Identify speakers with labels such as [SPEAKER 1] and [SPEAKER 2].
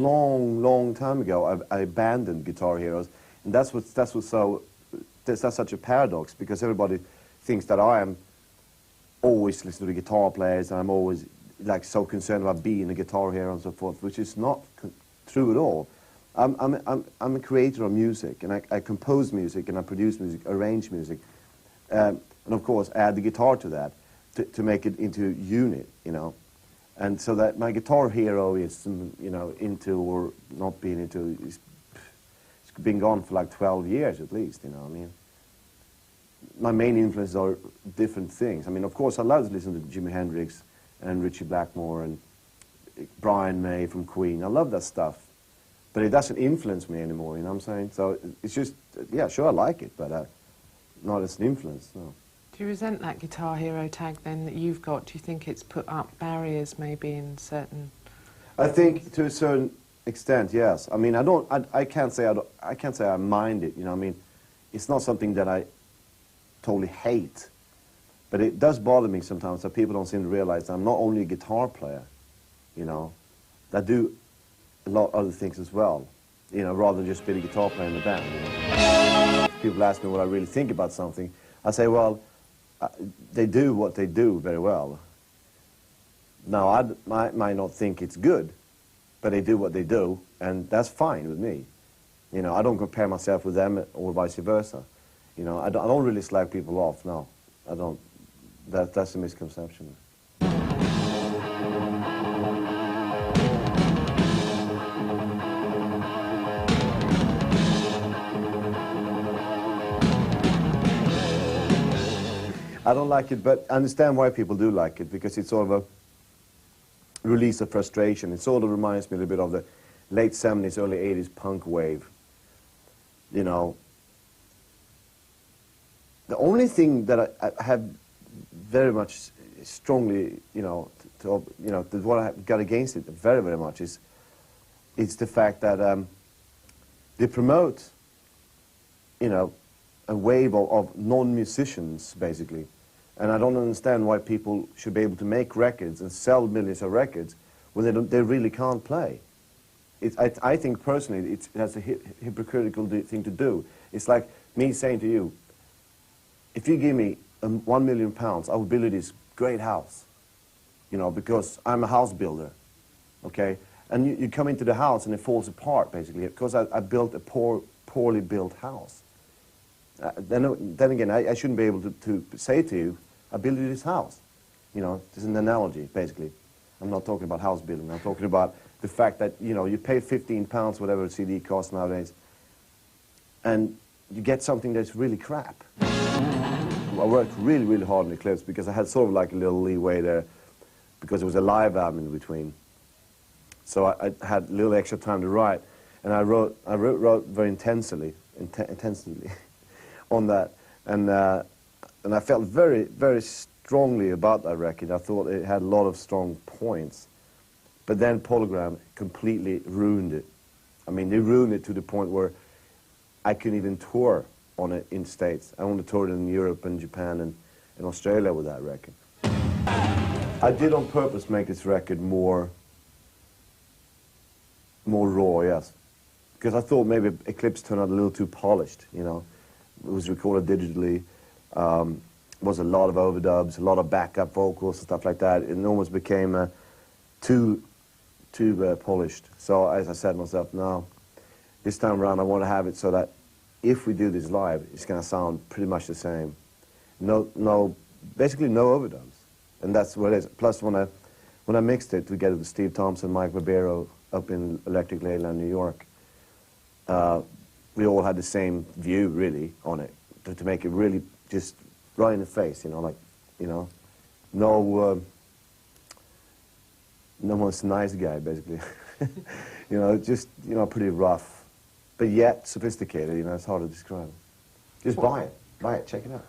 [SPEAKER 1] long time ago, I abandoned Guitar Heroes, and that's such a paradox, because everybody thinks that I am always listening to the guitar players, and I'm always like so concerned about being a guitar hero and so forth, which is not true at all. I'm a creator of music, and I compose music, and I produce music, arrange music, and of course add the guitar to that to make it into a unit, you know. And so that my guitar hero is, you know, into or not being into, it's been gone for like 12 years at least, you know. I mean, my main influences are different things. I mean, of course, I love to listen to Jimi Hendrix and Ritchie Blackmore and Brian May from Queen. I love that stuff. But it doesn't influence me anymore, you know what I'm saying? So it's just, yeah, sure, I like it, but not as an influence, no.
[SPEAKER 2] Do you resent that guitar hero tag then that you've got? Do you think it's put up barriers maybe in certain...
[SPEAKER 1] I think to a certain extent, yes. I mean, I can't say I mind it, you know. I mean, it's not something that I totally hate, but it does bother me sometimes that people don't seem to realize that I'm not only a guitar player, you know, that I do a lot of other things as well, you know, rather than just being a guitar player in the band, you know. People ask me what I really think about something. I say, well, they do what they do very well. Now, I might not think it's good, but they do what they do, and that's fine with me. You know, I don't compare myself with them or vice versa. You know, I don't really slag people off, no. I don't. That's a misconception. I don't like it, but I understand why people do like it, because it's sort of a release of frustration. It sort of reminds me a little bit of the late 70s, early 80s punk wave. You know, the only thing that I have very much strongly, you know, what I got against it very, very much is the fact that they promote, you know, a wave of non-musicians, basically. And I don't understand why people should be able to make records and sell millions of records when they really can't play. I think personally that's a hypocritical thing to do. It's like me saying to you, if you give me £1 million, I will build you this great house, you know, because I'm a house builder, okay? And you come into the house and it falls apart, basically, because I built a poorly built house. Then again, I shouldn't be able to say to you, I built you this house. You know, this is an analogy, basically. I'm not talking about house building. I'm talking about the fact that, you know, you pay £15, whatever a CD costs nowadays, and you get something that's really crap. I worked really, really hard on the clips because I had sort of like a little leeway there because it was a live album in between. So I had a little extra time to write, and I wrote very intensely on that, and I felt very, very strongly about that record. I thought it had a lot of strong points, but then Polygram completely ruined it. I mean, they ruined it to the point where I couldn't even tour on it in the States. I only toured in Europe and Japan and in Australia with that record. I did on purpose make this record more raw, yes, because I thought maybe Eclipse turned out a little too polished, you know. It was recorded digitally, was a lot of overdubs, a lot of backup vocals and stuff like that. It almost became too polished. So as I said to myself, no, this time around I want to have it so that if we do this live, it's going to sound pretty much the same. Basically no overdubs, and that's what it is. Plus, when I mixed it together with Steve Thompson, Mike Barbero up in Electric Ladyland, New York, we all had the same view, really, on it, to make it really just right in the face, you know, like, you know, no one's a nice guy, basically. You know, just, you know, pretty rough, but yet sophisticated, you know, it's hard to describe. Just buy it, check it out.